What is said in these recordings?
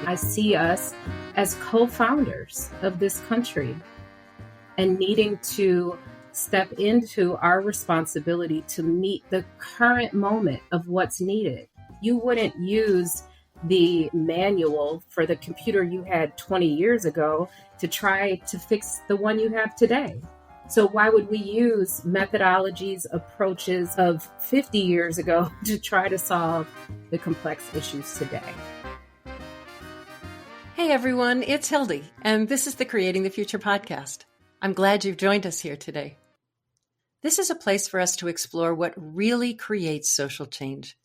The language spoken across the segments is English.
I see us as co-founders of this country and needing to step into our responsibility to meet the current moment of what's needed. You wouldn't use the manual for the computer you had 20 years ago to try to fix the one you have today. So why would we use methodologies, approaches of 50 years ago to try to solve the complex issues today? Hey everyone, it's Hildy, and this is the Creating the Future podcast. I'm glad you've joined us here today. This is a place for us to explore what really creates social change.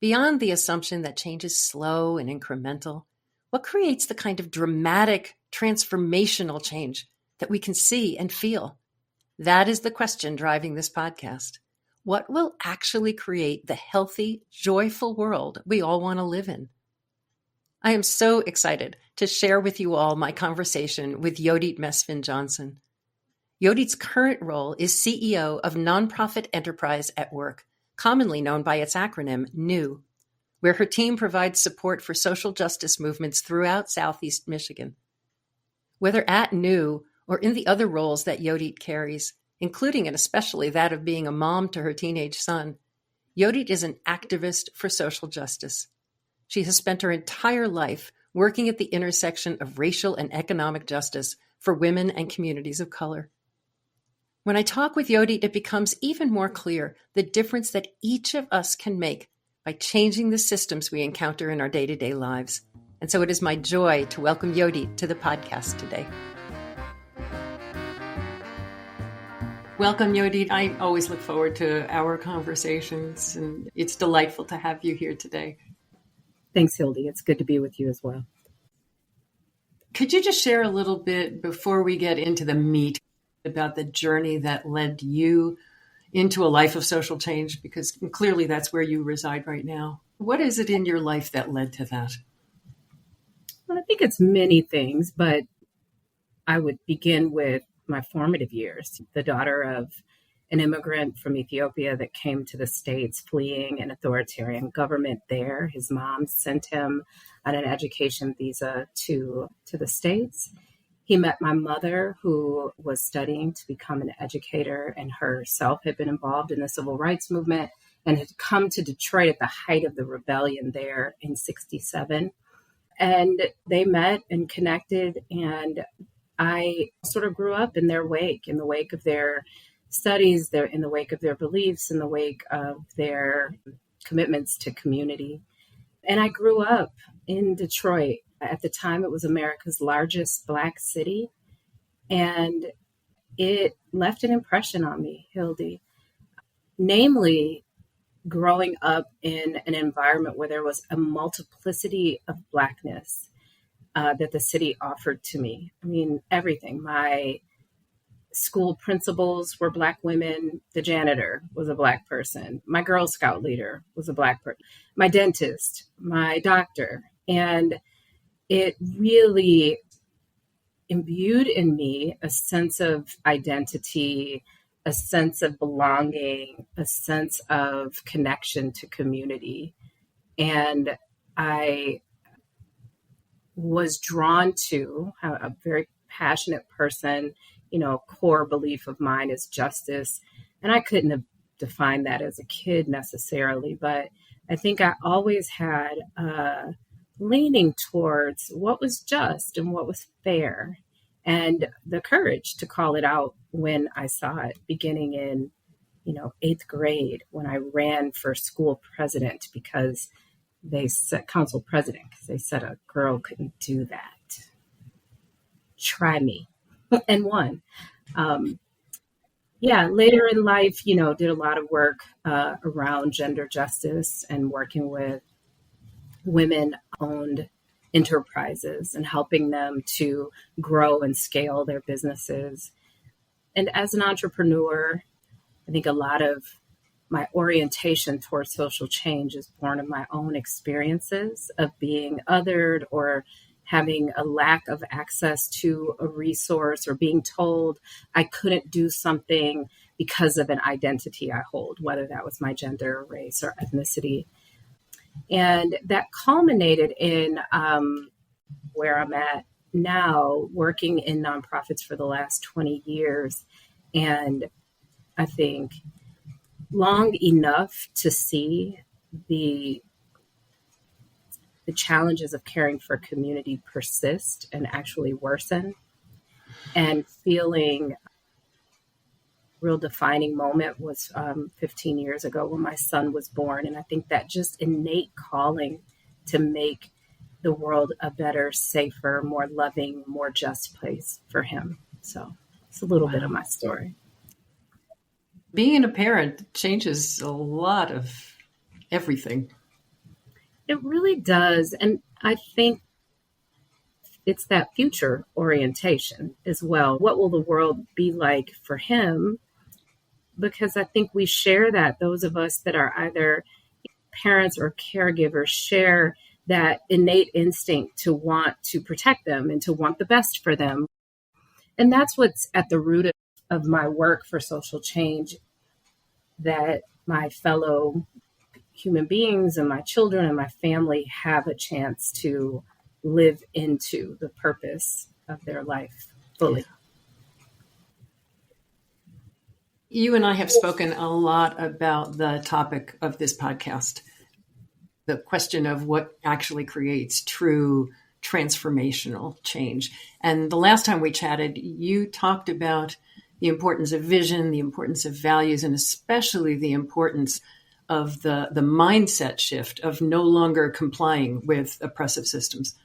Beyond the assumption that change is slow and incremental, what creates the kind of dramatic, transformational change that we can see and feel? That is the question driving this podcast. What will actually create the healthy, joyful world we all want to live in? I am so excited to share with you all my conversation with Yodit Mesfin Johnson. Yodit's current role is CEO of nonprofit enterprise at work, commonly known by its acronym NEW, where her team provides support for social justice movements throughout Southeast Michigan. Whether at NEW or in the other roles that Yodit carries, including and especially that of being a mom to her teenage son, Yodit is an activist for social justice. She has spent her entire life working at the intersection of racial and economic justice for women and communities of color. When I talk with Yodit, it becomes even more clear the difference that each of us can make by changing the systems we encounter in our day-to-day lives. And so it is my joy to welcome Yodit to the podcast today. Welcome, Yodit. I always look forward to our conversations, and it's delightful to have you here today. Thanks, Hildy. It's good to be with you as well. Could you just share a little bit before we get into the meat about the journey that led you into a life of social change? Because clearly that's where you reside right now. What is it in your life that led to that? Well, I think it's many things, but I would begin with my formative years. The daughter of an immigrant from Ethiopia that came to the States fleeing an authoritarian government there. His mom sent him on an education visa to the States. He met my mother, who was studying to become an educator and herself had been involved in the civil rights movement and had come to Detroit at the height of the rebellion there in '67. And they met and connected, and I sort of grew up in their wake, in the wake of their studies, in the wake of their beliefs, in the wake of their commitments to community. And I grew up in Detroit. At the time, it was America's largest Black city, and it left an impression on me, Hildy. Namely, growing up in an environment where there was a multiplicity of Blackness that the city offered to me. I mean, everything. My school principals were Black women. The janitor was a Black person. My Girl Scout leader was a Black person. My dentist, my doctor. And it really imbued in me a sense of identity, a sense of belonging, a sense of connection to community. And I was drawn to a very passionate person. Core belief of mine is justice. And I couldn't have defined that as a kid necessarily, but I think I always had leaning towards what was just and what was fair, and the courage to call it out when I saw it, beginning in, 8th grade, when I ran for school president because they said, council president, because they said a girl couldn't do that. Try me. And won. Later in life, did a lot of work around gender justice and working with women-owned enterprises and helping them to grow and scale their businesses. And as an entrepreneur, I think a lot of my orientation towards social change is born of my own experiences of being othered or having a lack of access to a resource or being told I couldn't do something because of an identity I hold, whether that was my gender, race, or ethnicity. And that culminated in where I'm at now, working in nonprofits for the last 20 years. And I think long enough to see the challenges of caring for community persist and actually worsen, and feeling real defining moment was 15 years ago when my son was born. And I think that just innate calling to make the world a better, safer, more loving, more just place for him. So it's a little bit of my story. Being a parent changes a lot of everything. It really does. And I think it's that future orientation as well. What will the world be like for him? Because I think we share that. Those of us that are either parents or caregivers share that innate instinct to want to protect them and to want the best for them. And that's what's at the root of my work for social change, that my fellow human beings and my children and my family have a chance to live into the purpose of their life fully. You and I have spoken a lot about the topic of this podcast, the question of what actually creates true transformational change. And the last time we chatted, you talked about the importance of vision, the importance of values, and especially the importance of the mindset shift of no longer complying with oppressive systems.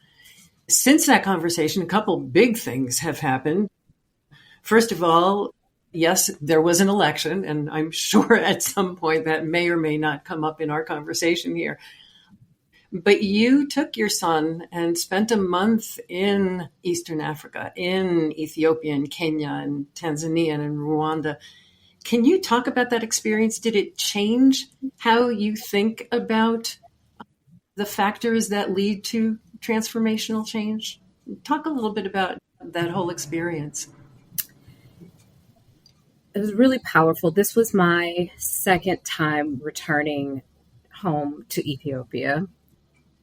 Since that conversation, a couple big things have happened. First of all, yes, there was an election, and I'm sure at some point that may or may not come up in our conversation here. But you took your son and spent a month in Eastern Africa, in Ethiopia and Kenya and Tanzania and Rwanda. Can you talk about that experience? Did it change how you think about the factors that lead to transformational change? Talk a little bit about that whole experience. It was really powerful. This was my second time returning home to Ethiopia.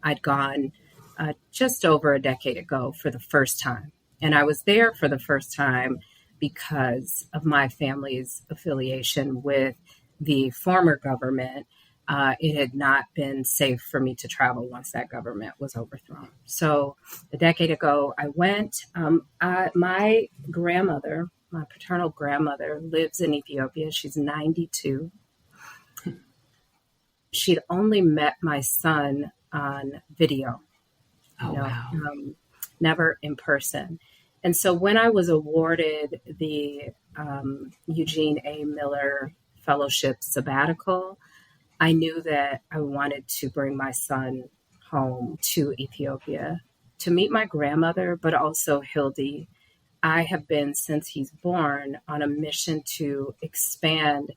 I'd gone just over a decade ago for the first time. And I was there for the first time because of my family's affiliation with the former government. It had not been safe for me to travel once that government was overthrown. So a decade ago, I went. My grandmother, my paternal grandmother, lives in Ethiopia. She's 92. She'd only met my son on video, Wow. Never in person. And so when I was awarded the Eugene A. Miller Fellowship sabbatical, I knew that I wanted to bring my son home to Ethiopia to meet my grandmother, but also Hildy. I have been, since he's born, on a mission to expand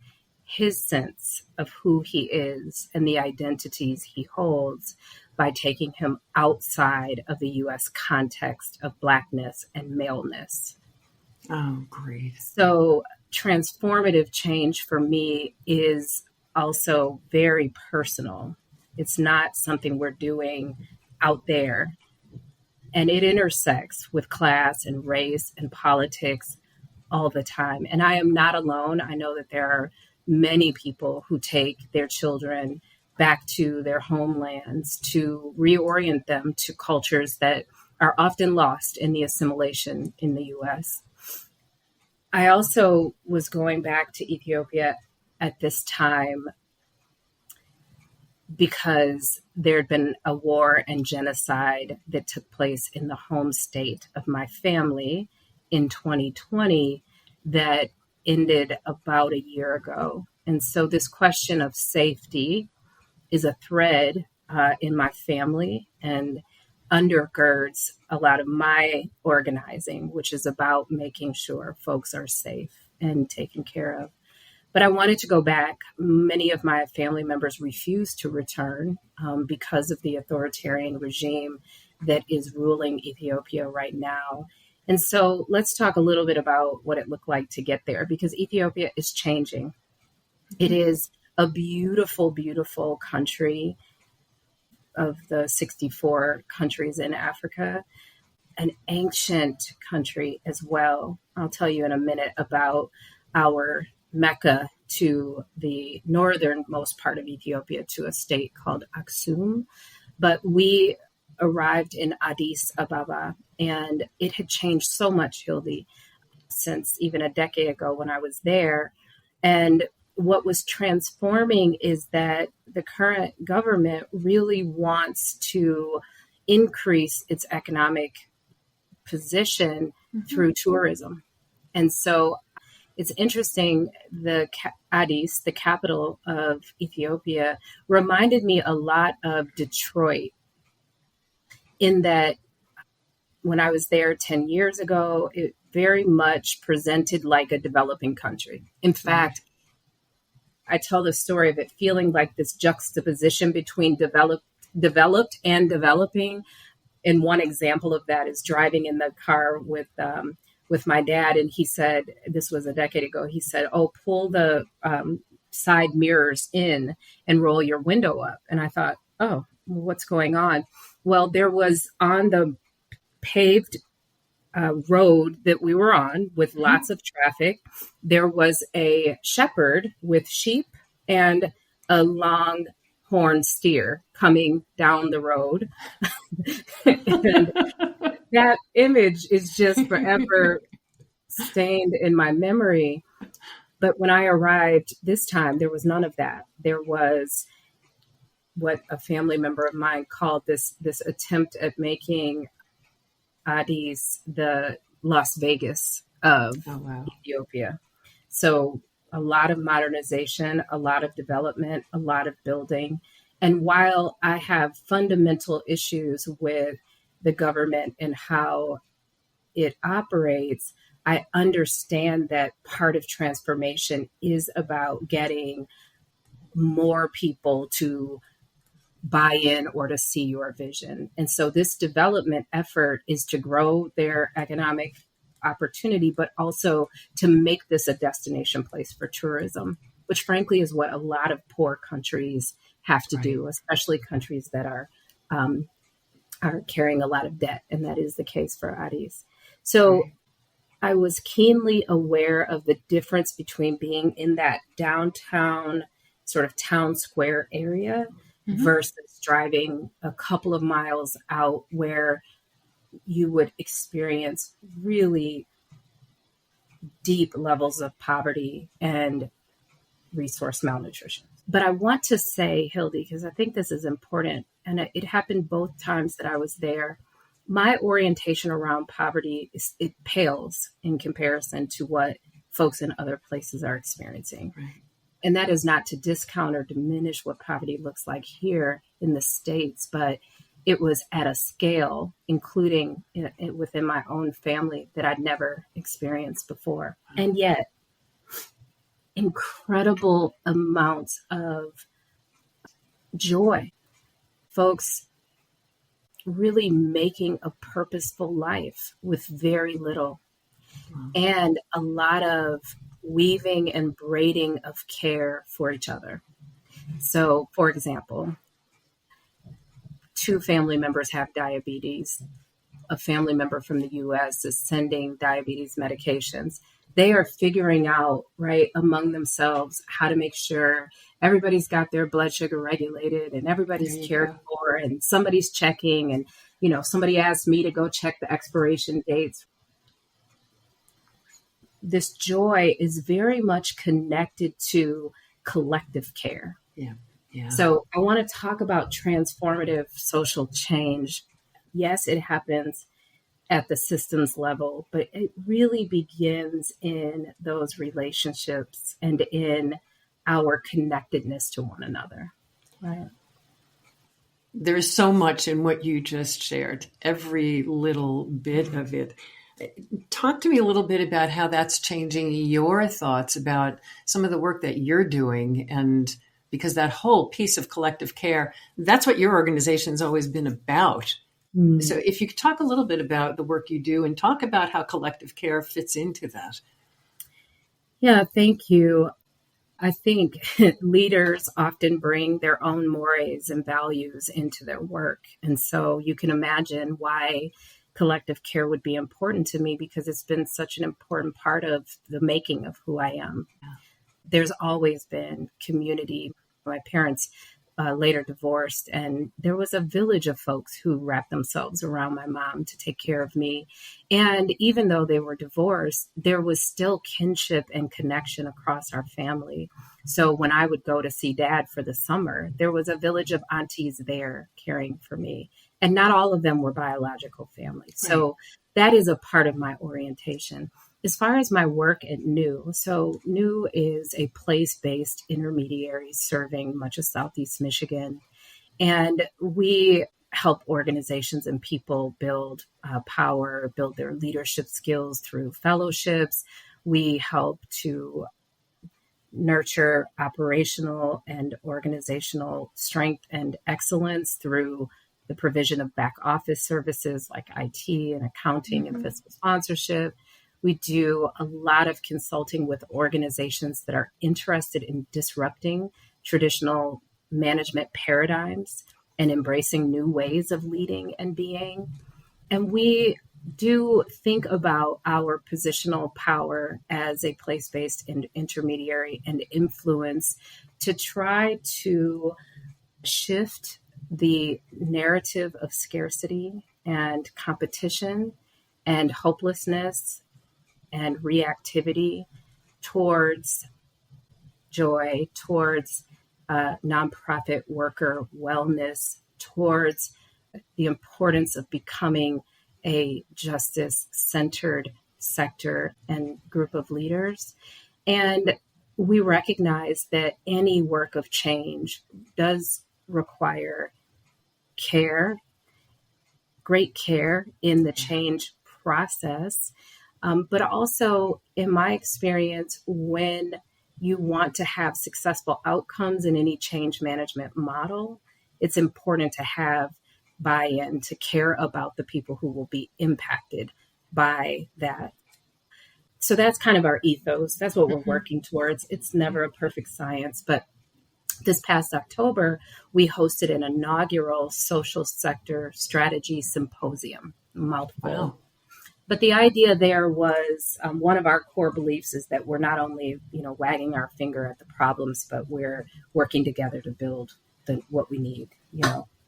his sense of who he is and the identities he holds by taking him outside of the U.S. context of Blackness and maleness. Oh, great. So transformative change for me is also very personal. It's not something we're doing out there. And it intersects with class and race and politics all the time. And I am not alone. I know that there are many people who take their children back to their homelands to reorient them to cultures that are often lost in the assimilation in the U.S. I also was going back to Ethiopia at this time because there had been a war and genocide that took place in the home state of my family in 2020 that ended about a year ago. And so this question of safety is a thread in my family and undergirds a lot of my organizing, which is about making sure folks are safe and taken care of. But I wanted to go back. Many of my family members refused to return because of the authoritarian regime that is ruling Ethiopia right now. And so let's talk a little bit about what it looked like to get there, because Ethiopia is changing. It is a beautiful, beautiful country of the 64 countries in Africa. an ancient country as well. I'll tell you in a minute about our Mecca to the northernmost part of Ethiopia, to a state called Aksum. But we arrived in Addis Ababa, and it had changed so much, Hildy, since even a decade ago when I was there. And what was transforming is that the current government really wants to increase its economic position through tourism. And so it's interesting, Addis, the capital of Ethiopia, reminded me a lot of Detroit, in that when I was there 10 years ago, it very much presented like a developing country. In fact, I tell the story of it feeling like this juxtaposition between developed and developing. And one example of that is driving in the car with my dad. And he said, this was a decade ago, he said, "Oh, pull the side mirrors in and roll your window up." And I thought, oh, what's going on? Well, there was on the paved road that we were on with lots of traffic, there was a shepherd with sheep and a long-horned steer coming down the road. And that image is just forever stained in my memory. But when I arrived this time, there was none of that. There was what a family member of mine called this attempt at making Addis the Las Vegas of Ethiopia. So a lot of modernization, a lot of development, a lot of building. And while I have fundamental issues with the government and how it operates, I understand that part of transformation is about getting more people to buy in or to see your vision. And so this development effort is to grow their economic opportunity, but also to make this a destination place for tourism, which frankly is what a lot of poor countries have to do, especially countries that are carrying a lot of debt. And that is the case for Addis. So I was keenly aware of the difference between being in that downtown sort of town square area versus driving a couple of miles out where you would experience really deep levels of poverty and resource malnutrition. But I want to say, Hildy, because I think this is important, and it happened both times that I was there, my orientation around poverty, it pales in comparison to what folks in other places are experiencing. Right. And that is not to discount or diminish what poverty looks like here in the States, but it was at a scale, including within my own family, that I'd never experienced before. And yet, incredible amounts of joy. Folks really making a purposeful life with very little. And a lot of weaving and braiding of care for each other. So, for example, 2 family members have diabetes. A family member from the U.S. is sending diabetes medications. They are figuring out, right, among themselves how to make sure everybody's got their blood sugar regulated and everybody's cared for, and somebody's checking. And, somebody asked me to go check the expiration dates. This joy is very much connected to collective care. Yeah. So I want to talk about transformative social change. Yes, it happens at the systems level, but it really begins in those relationships and in our connectedness to one another. Right. There's so much in what you just shared, every little bit of it. Talk to me a little bit about how that's changing your thoughts about some of the work that you're doing. And because that whole piece of collective care, that's what your organization's always been about. So if you could talk a little bit about the work you do and talk about how collective care fits into that. Yeah, thank you. I think leaders often bring their own mores and values into their work. And so you can imagine why collective care would be important to me because it's been such an important part of the making of who I am. There's always been community. My parents later divorced, and there was a village of folks who wrapped themselves around my mom to take care of me. And even though they were divorced, there was still kinship and connection across our family. So when I would go to see dad for the summer, there was a village of aunties there caring for me. And not all of them were biological family. So that is a part of my orientation. As far as my work at New, so New is a place-based intermediary serving much of Southeast Michigan. And we help organizations and people build power, build their leadership skills through fellowships. We help to nurture operational and organizational strength and excellence through the provision of back office services like IT and accounting and fiscal sponsorship. We do a lot of consulting with organizations that are interested in disrupting traditional management paradigms and embracing new ways of leading and being. And we do think about our positional power as a place-based intermediary and influence to try to shift the narrative of scarcity and competition and hopelessness and reactivity towards joy, towards nonprofit worker wellness, towards the importance of becoming a justice-centered sector and group of leaders. And we recognize that any work of change does require care, great care in the change process. But also, in my experience, when you want to have successful outcomes in any change management model, it's important to have buy-in, to care about the people who will be impacted by that. So that's kind of our ethos. That's what we're working towards. It's never a perfect science, but this past October, we hosted an inaugural social sector strategy symposium, mouthful. Wow. But the idea there was one of our core beliefs is that we're not only, wagging our finger at the problems, but we're working together to build what we need,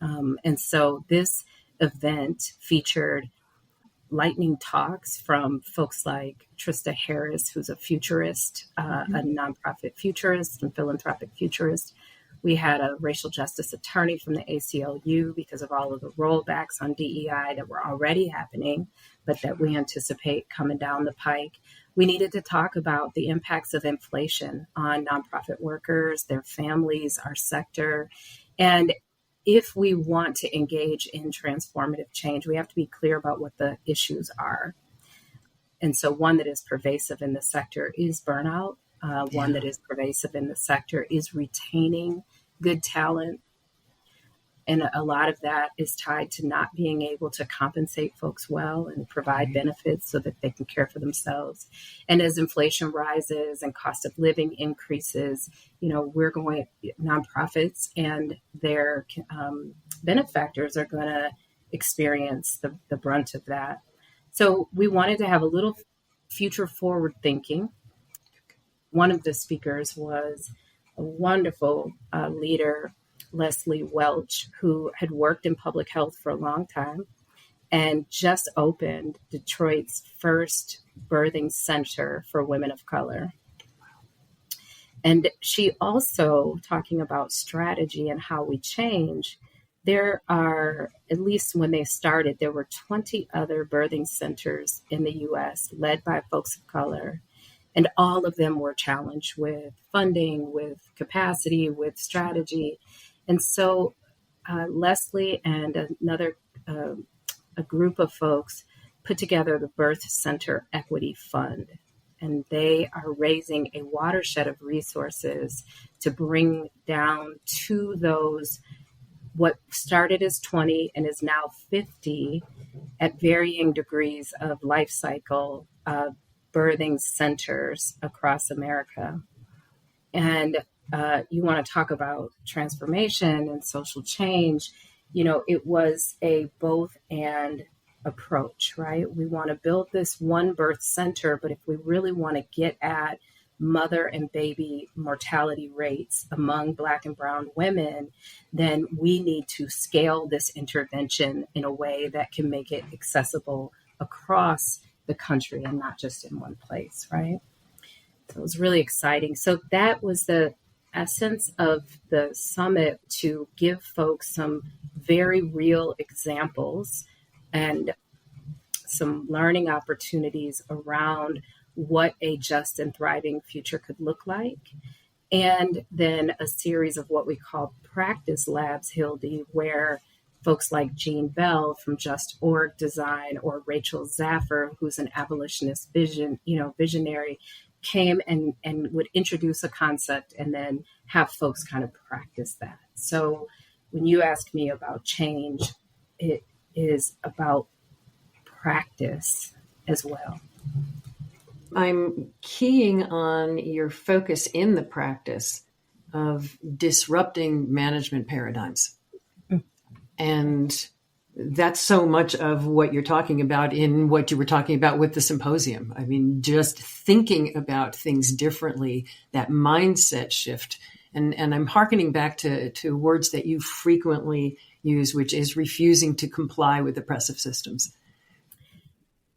And so this event featured lightning talks from folks like Trista Harris, who's a futurist, a nonprofit futurist and philanthropic futurist. We had a racial justice attorney from the ACLU because of all of the rollbacks on DEI that were already happening, but that we anticipate coming down the pike. We needed to talk about the impacts of inflation on nonprofit workers, their families, our sector. And if we want to engage in transformative change, we have to be clear about what the issues are. And so one that is pervasive in the sector is burnout. One that is pervasive in the sector is retaining good talent. And a lot of that is tied to not being able to compensate folks well and provide benefits so that they can care for themselves. And as inflation rises and cost of living increases, nonprofits and their benefactors are going to experience the brunt of that. So we wanted to have a little future forward thinking. One of the speakers was a wonderful leader, Leslie Welch, who had worked in public health for a long time and just opened Detroit's first birthing center for women of color. And she also, talking about strategy and how we change, there are, at least when they started, there were 20 other birthing centers in the U.S. led by folks of color. And all of them were challenged with funding, with capacity, with strategy. And so Leslie and another a group of folks put together the Birth Center Equity Fund. And they are raising a watershed of resources to bring down to those what started as 20 and is now 50 at varying degrees of life cycle birthing centers across America. And you want to talk about transformation and social change, it was a both and approach, right? We want to build this one birth center, but if we really want to get at mother and baby mortality rates among Black and brown women, then we need to scale this intervention in a way that can make it accessible across the country and not just in one place, right? So it was really exciting. So that was the essence of the summit, to give folks some very real examples and some learning opportunities around what a just and thriving future could look like. And then a series of what we call practice labs, Hildy, where folks like Jean Bell from Just Org Design, or Rachel Zaffer, who's an abolitionist visionary, came and would introduce a concept and then have folks kind of practice that. So when you ask me about change, it is about practice as well. I'm keying on your focus in the practice of disrupting management paradigms. And that's so much of what you're talking about in what you were talking about with the symposium. I mean, just thinking about things differently, that mindset shift. And I'm hearkening back to words that you frequently use, which is refusing to comply with oppressive systems.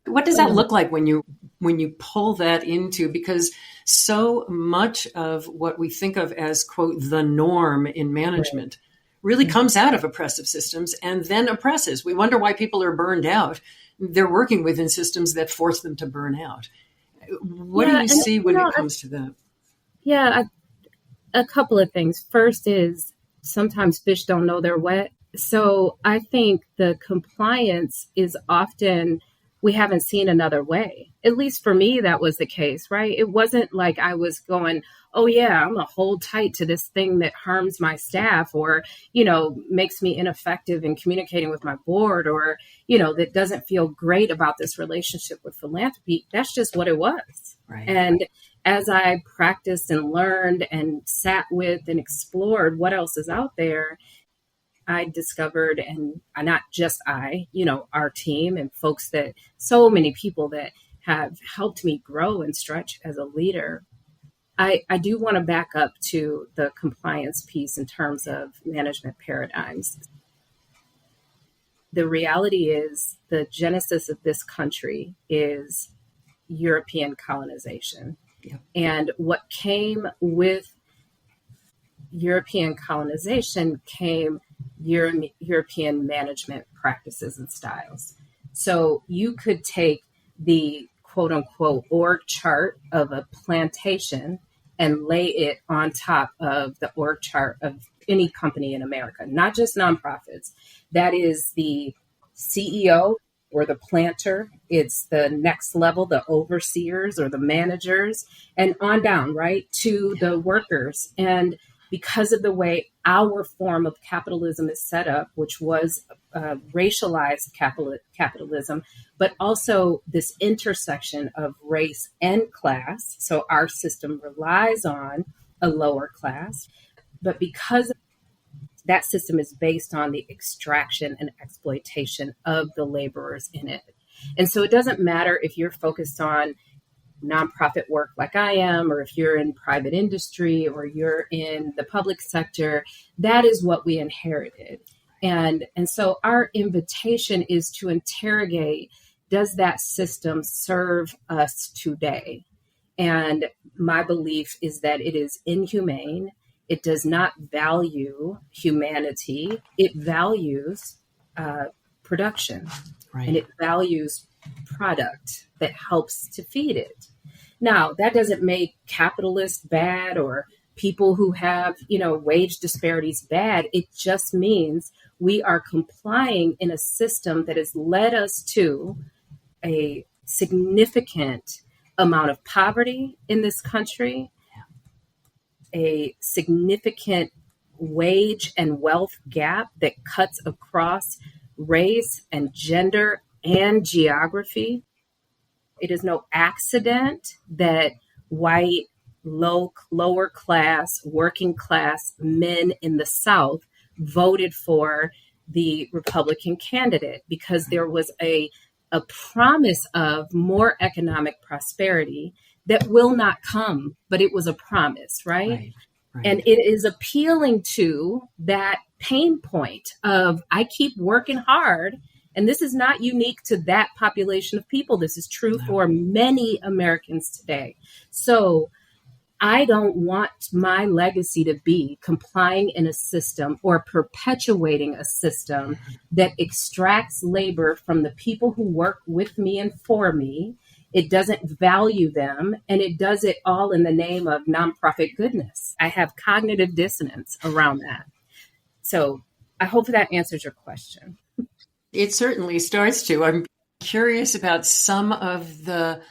What does that look like when you pull that into, because so much of what we think of as, quote, the norm in management really comes out of oppressive systems and then oppresses. We wonder why people are burned out. They're working within systems that force them to burn out. What do you see when it comes to that? Yeah, a couple of things. First is sometimes fish don't know they're wet. So I think the compliance is often, we haven't seen another way. At least for me, that was the case, right? It wasn't like I was going, oh yeah, I'm going to hold tight to this thing that harms my staff, or, makes me ineffective in communicating with my board, or, that doesn't feel great about this relationship with philanthropy. That's just what it was. Right. And as I practiced and learned and sat with and explored what else is out there, I discovered, and not just our team and folks, that so many people that have helped me grow and stretch as a leader. I do want to back up to the compliance piece in terms of management paradigms. The reality is the genesis of this country is European colonization. Yeah. And what came with European colonization came European management practices and styles. So you could take the quote unquote org chart of a plantation and lay it on top of the org chart of any company in America, not just nonprofits. That is the CEO or the planter. It's the next level, the overseers or the managers, and on down, right, to the workers. And because of the way our form of capitalism is set up, which was racialized capitalism, but also this intersection of race and class. So our system relies on a lower class, but because that system is based on the extraction and exploitation of the laborers in it. And so it doesn't matter if you're focused on nonprofit work like I am, or if you're in private industry, or you're in the public sector, that is what we inherited. And so our invitation is to interrogate, does that system serve us today? And my belief is that it is inhumane. It does not value humanity. It values production. Right. And it values product that helps to feed it. Now, that doesn't make capitalists bad or people who have, wage disparities bad. It just means we are complying in a system that has led us to a significant amount of poverty in this country, a significant wage and wealth gap that cuts across race and gender and geography. It is no accident that white, lower class, working class men in the South voted for the Republican candidate because there was a promise of more economic prosperity that will not come, but it was a promise, right? And it is appealing to that pain point of I keep working hard. And this is not unique to that population of people. This is true for many Americans today. So I don't want my legacy to be complying in a system or perpetuating a system that extracts labor from the people who work with me and for me. It doesn't value them, and it does it all in the name of nonprofit goodness. I have cognitive dissonance around that. So I hope that answers your question. It certainly starts to. I'm curious about some of the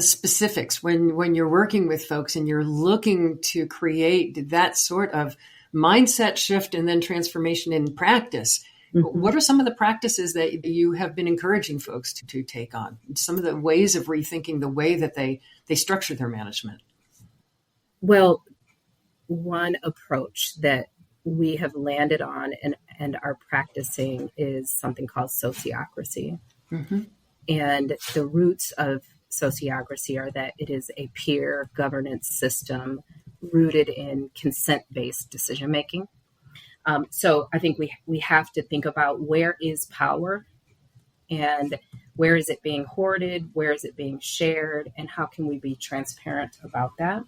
specifics when you're working with folks and you're looking to create that sort of mindset shift and then transformation in practice. Mm-hmm. What are some of the practices that you have been encouraging folks to take on? Some of the ways of rethinking the way that they structure their management? Well, one approach that we have landed on and are practicing is something called sociocracy. Mm-hmm. And the roots of sociocracy are that it is a peer governance system rooted in consent-based decision-making. So I think we have to think about where is power and where is it being hoarded, where is it being shared, and how can we be transparent about that?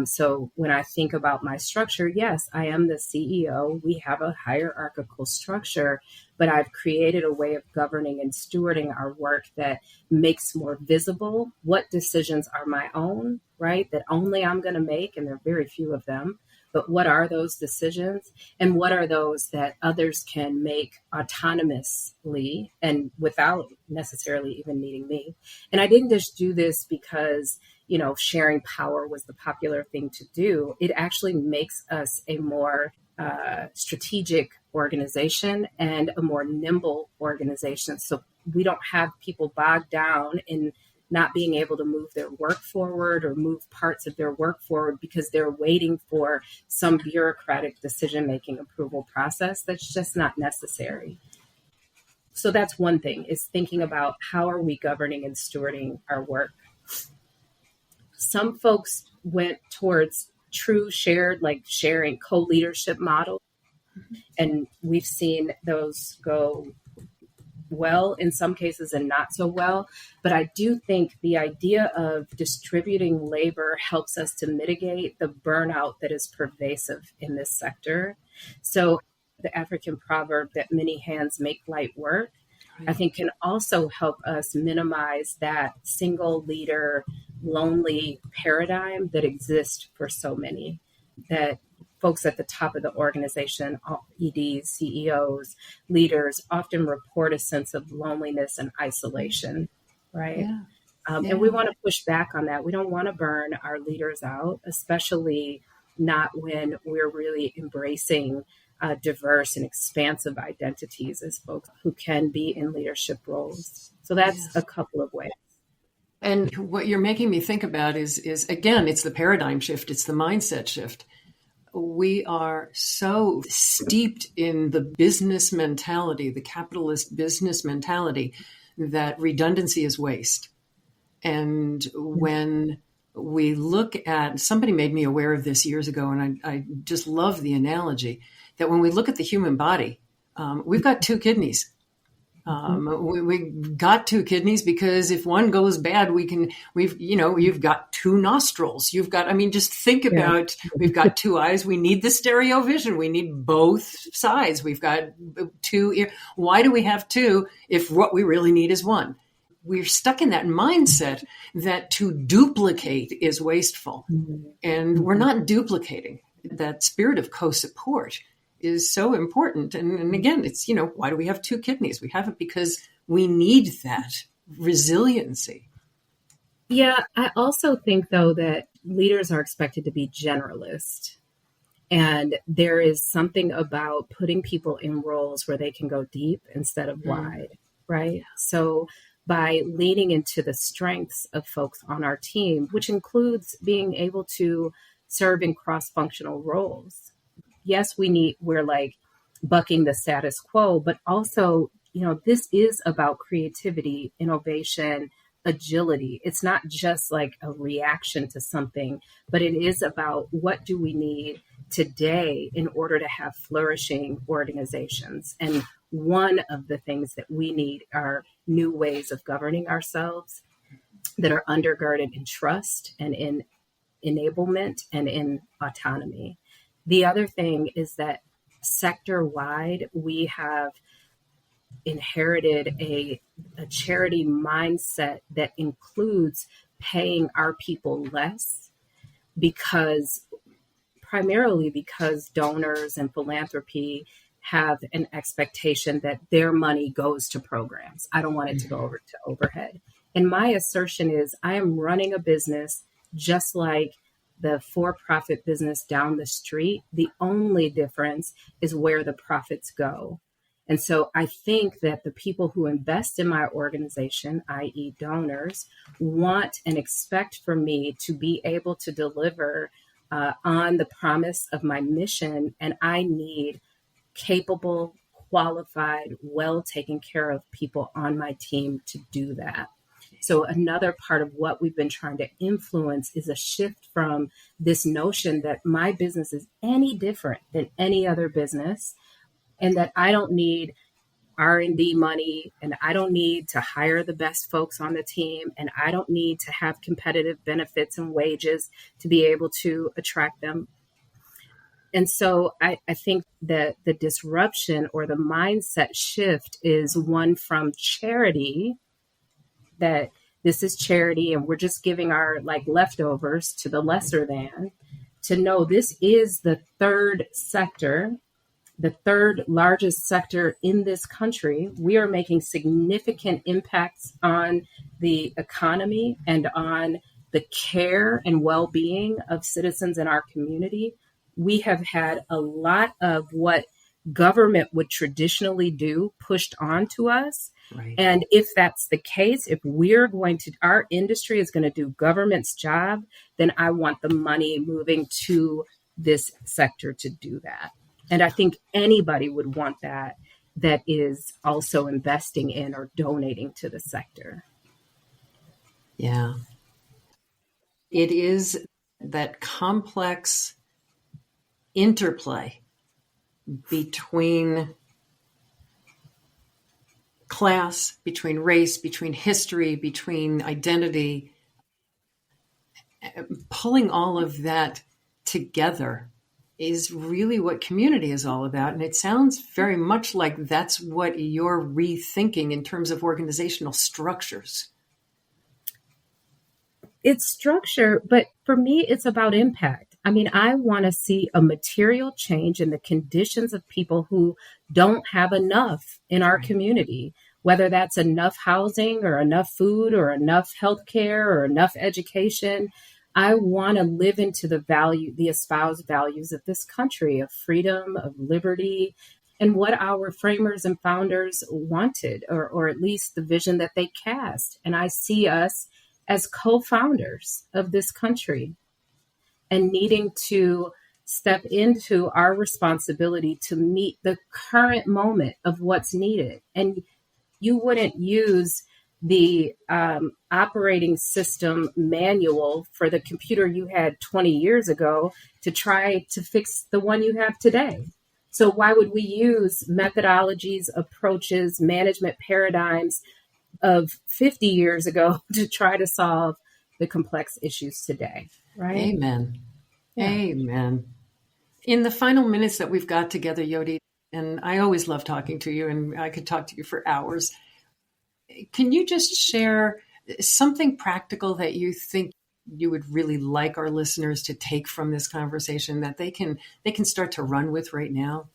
So when I think about my structure, yes, I am the CEO. We have a hierarchical structure, but I've created a way of governing and stewarding our work that makes more visible what decisions are my own, right? That only I'm going to make, and there are very few of them. But what are those decisions, and what are those that others can make autonomously and without necessarily even needing me? And I didn't just do this because, sharing power was the popular thing to do. It actually makes us a more strategic organization and a more nimble organization. So we don't have people bogged down in not being able to move their work forward or move parts of their work forward because they're waiting for some bureaucratic decision-making approval process that's just not necessary. So that's one thing, is thinking about how are we governing and stewarding our work. Some folks went towards true shared, like sharing co-leadership models, and we've seen those go well in some cases and not so well. But I do think the idea of distributing labor helps us to mitigate the burnout that is pervasive in this sector. So the African proverb that many hands make light work, I think can also help us minimize that single leader, lonely paradigm that exists for so many, that folks at the top of the organization, EDs, CEOs, leaders, often report a sense of loneliness and isolation, right? Yeah. And we want to push back on that. We don't want to burn our leaders out, especially not when we're really embracing diverse and expansive identities as folks who can be in leadership roles. So that's a couple of ways. And what you're making me think about is again, it's the paradigm shift. It's the mindset shift. We are so steeped in the business mentality, the capitalist business mentality, that redundancy is waste. And when we look at, somebody made me aware of this years ago, and I just love the analogy that when we look at the human body, we've got two kidneys. We got two kidneys because if one goes bad, you've got two nostrils. Just think about, we've got two eyes. We need the stereo vision. We need both sides. We've got two ears. Why do we have two if what we really need is one? We're stuck in that mindset that to duplicate is wasteful. And we're not duplicating. That spirit of co-support is so important. And again, it's, why do we have two kidneys? We have it because we need that resiliency. Yeah, I also think, though, that leaders are expected to be generalist. And there is something about putting people in roles where they can go deep instead of wide, right? So by leaning into the strengths of folks on our team, which includes being able to serve in cross-functional roles. Yes, we're like bucking the status quo, but also, this is about creativity, innovation, agility. It's not just like a reaction to something, but it is about what do we need today in order to have flourishing organizations. And one of the things that we need are new ways of governing ourselves that are undergirded in trust and in enablement and in autonomy. The other thing is that sector-wide, we have inherited a charity mindset that includes paying our people less primarily because donors and philanthropy have an expectation that their money goes to programs. I don't want it to go over to overhead. And my assertion is I am running a business just like the for-profit business down the street. The only difference is where the profits go. And so I think that the people who invest in my organization, i.e. donors, want and expect for me to be able to deliver on the promise of my mission. And I need capable, qualified, well taken care of people on my team to do that. So another part of what we've been trying to influence is a shift from this notion that my business is any different than any other business, and that I don't need R&D money, and I don't need to hire the best folks on the team, and I don't need to have competitive benefits and wages to be able to attract them. And so I think that the disruption or the mindset shift is one from charity, that this is charity and we're just giving our leftovers to the lesser than, to know this is the third sector, the third largest sector in this country. We are making significant impacts on the economy and on the care and well-being of citizens in our community. We have had a lot of what government would traditionally do pushed onto us. Right. And if that's the case, if our industry is going to do government's job, then I want the money moving to this sector to do that. And I think anybody would want that is also investing in or donating to the sector. Yeah. It is that complex interplay between class, between race, between history, between identity, pulling all of that together is really what community is all about. And it sounds very much like that's what you're rethinking in terms of organizational structures. It's structure, but for me, it's about impact. I mean, I want to see a material change in the conditions of people who don't have enough in our community, whether that's enough housing or enough food or enough healthcare or enough education. I want to live into the espoused values of this country, of freedom, of liberty, and what our framers and founders wanted, or at least the vision that they cast. And I see us as co-founders of this country and needing to step into our responsibility to meet the current moment of what's needed. And you wouldn't use the operating system manual for the computer you had 20 years ago to try to fix the one you have today. So why would we use methodologies, approaches, management paradigms of 50 years ago to try to solve the complex issues today, right? Amen. Yeah. Amen. In the final minutes that we've got together, Yodit, and I always love talking to you, and I could talk to you for hours. Can you just share something practical that you think you would really like our listeners to take from this conversation that they can start to run with right now?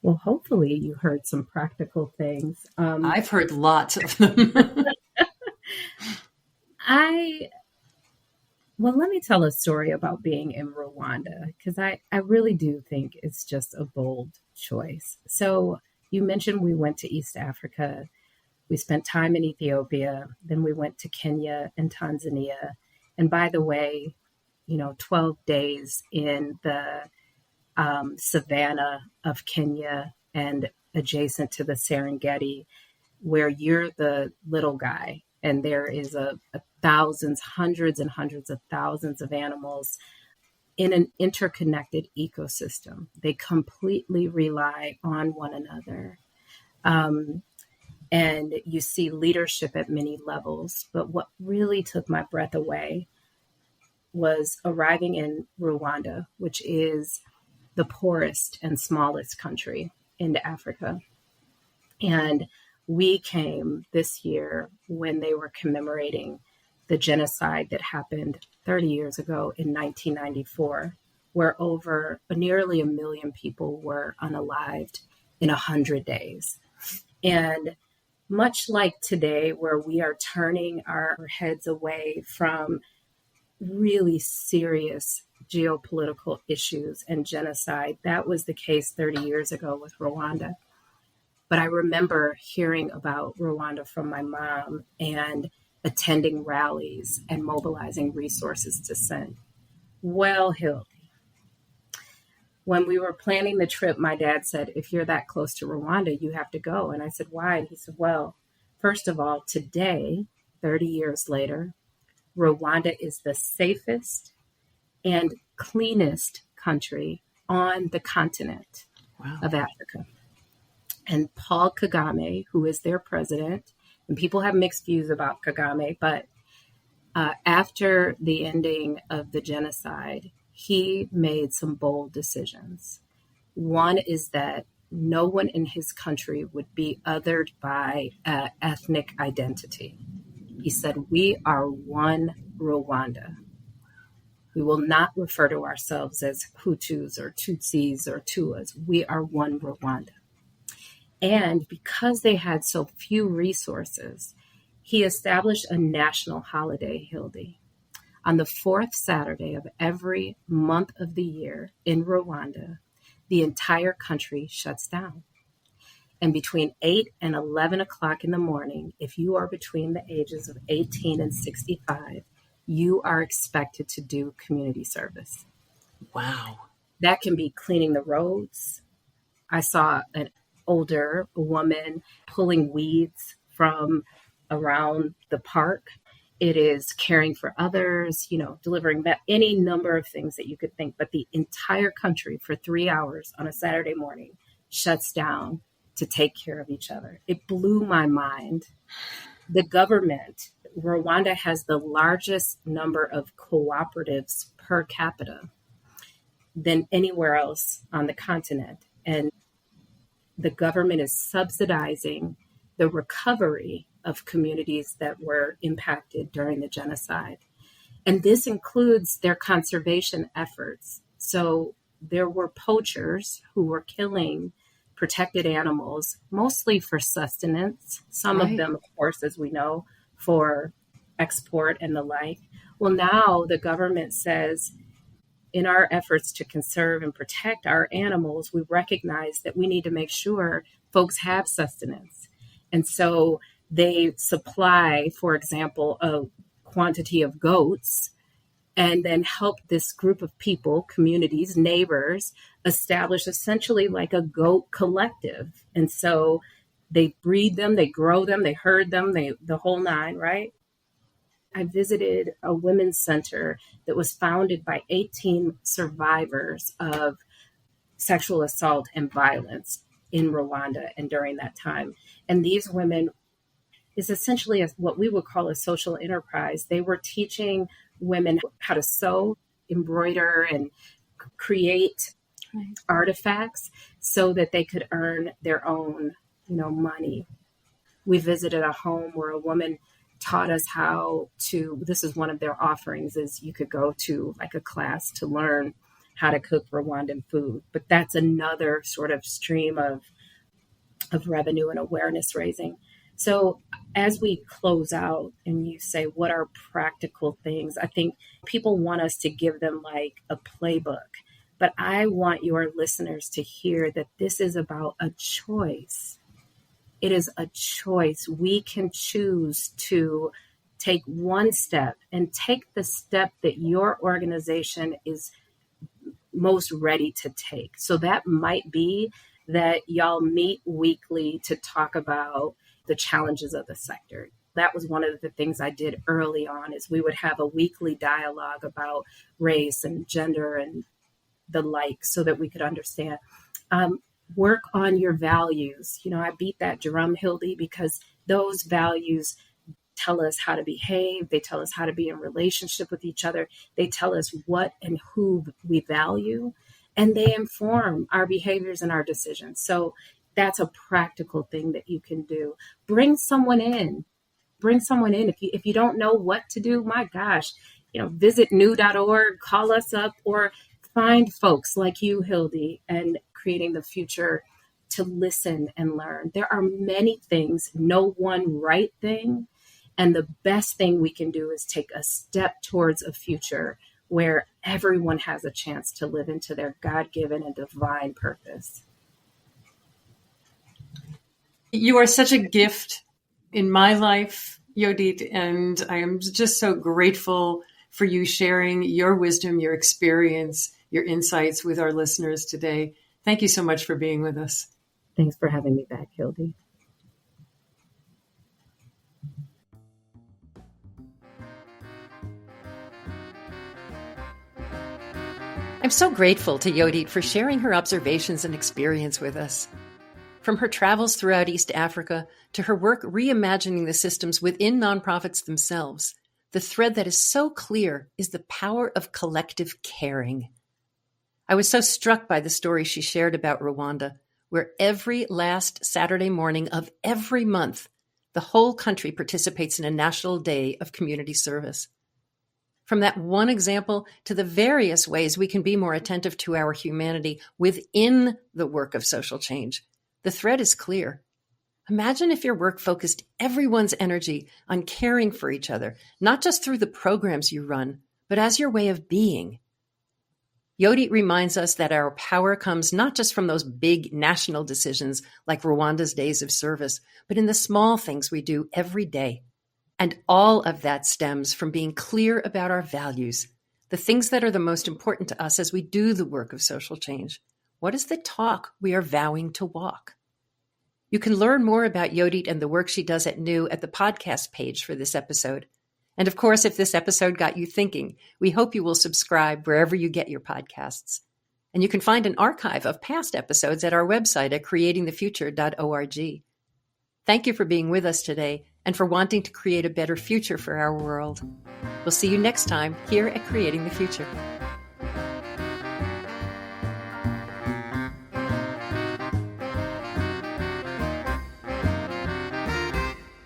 Well, hopefully you heard some practical things. I've heard lots of them. Well, let me tell a story about being in Rwanda, because I really do think it's just a bold choice. So you mentioned we went to East Africa. We spent time in Ethiopia. Then we went to Kenya and Tanzania. And by the way, 12 days in the savannah of Kenya and adjacent to the Serengeti, where you're the little guy and there is a thousands, hundreds and hundreds of thousands of animals in an interconnected ecosystem. They completely rely on one another. And you see leadership at many levels. But what really took my breath away was arriving in Rwanda, which is the poorest and smallest country in Africa. And we came this year when they were commemorating the genocide that happened 30 years ago in 1994, where over nearly 1 million people were unalived in 100 days. And much like today, where we are turning our heads away from really serious geopolitical issues and genocide, that was the case 30 years ago with Rwanda. But I remember hearing about Rwanda from my mom and attending rallies and mobilizing resources to send. Well, Hildy, when we were planning the trip, my dad said, if you're that close to Rwanda, you have to go. And I said, why? And he said, well, first of all, today, 30 years later, Rwanda is the safest and cleanest country on the continent of Africa. And Paul Kagame, who is their president, and people have mixed views about Kagame, but after the ending of the genocide, he made some bold decisions. One is that no one in his country would be othered by ethnic identity. He said, we are one Rwanda. We will not refer to ourselves as Hutus or Tutsis or Tuas. We are one Rwanda. And because they had so few resources, he established a national holiday, Hildy. On the fourth Saturday of every month of the year in Rwanda, the entire country shuts down. And between 8 and 11 o'clock in the morning, if you are between the ages of 18 and 65, you are expected to do community service. Wow. That can be cleaning the roads. I saw an older woman pulling weeds from around the park. It is caring for others, delivering any number of things that you could think. But the entire country for 3 hours on a Saturday morning shuts down to take care of each other. It blew my mind. The government, Rwanda has the largest number of cooperatives per capita than anywhere else on the continent. And the government is subsidizing the recovery of communities that were impacted during the genocide. And this includes their conservation efforts. So there were poachers who were killing protected animals, mostly for sustenance. Some of them, of course, as we know, for export and the like. Well, now the government says, in our efforts to conserve and protect our animals, we recognize that we need to make sure folks have sustenance. And so they supply, for example, a quantity of goats and then help this group of people, communities, neighbors, establish essentially like a goat collective. And so they breed them, they grow them, they herd them, the whole nine, right? I visited a women's center that was founded by 18 survivors of sexual assault and violence in Rwanda and during that time. And these women is essentially what we would call a social enterprise. They were teaching women how to sew, embroider, and create artifacts so that they could earn their own, money. We visited a home where a woman taught us how to, this is one of their offerings, is you could go to like a class to learn how to cook Rwandan food. But that's another sort of stream of revenue and awareness raising. So as we close out and you say, what are practical things? I think people want us to give them like a playbook, but I want your listeners to hear that this is about a choice. It is a choice. We can choose to take one step and take the step that your organization is most ready to take. So that might be that y'all meet weekly to talk about the challenges of the sector. That was one of the things I did early on, is we would have a weekly dialogue about race and gender and the like, so that we could understand. Work on your values. I beat that drum, Hildy, because those values tell us how to behave. They tell us how to be in relationship with each other. They tell us what and who we value, and they inform our behaviors and our decisions. So that's a practical thing that you can do. Bring someone in. If you don't know what to do, my gosh, visit new.org, call us up, or find folks like you, Hildy, and Creating the Future to listen and learn. There are many things, no one right thing. And the best thing we can do is take a step towards a future where everyone has a chance to live into their God-given and divine purpose. You are such a gift in my life, Yodit, and I am just so grateful for you sharing your wisdom, your experience, your insights with our listeners today. Thank you so much for being with us. Thanks for having me back, Hildy. I'm so grateful to Yodit for sharing her observations and experience with us. From her travels throughout East Africa to her work reimagining the systems within nonprofits themselves, the thread that is so clear is the power of collective caring. I was so struck by the story she shared about Rwanda, where every last Saturday morning of every month, the whole country participates in a national day of community service. From that one example to the various ways we can be more attentive to our humanity within the work of social change, the thread is clear. Imagine if your work focused everyone's energy on caring for each other, not just through the programs you run, but as your way of being. Yodit reminds us that our power comes not just from those big national decisions like Rwanda's days of service, but in the small things we do every day. And all of that stems from being clear about our values, the things that are the most important to us as we do the work of social change. What is the talk we are vowing to walk? You can learn more about Yodit and the work she does at New at the podcast page for this episode. And of course, if this episode got you thinking, we hope you will subscribe wherever you get your podcasts. And you can find an archive of past episodes at our website at creatingthefuture.org. Thank you for being with us today and for wanting to create a better future for our world. We'll see you next time here at Creating the Future.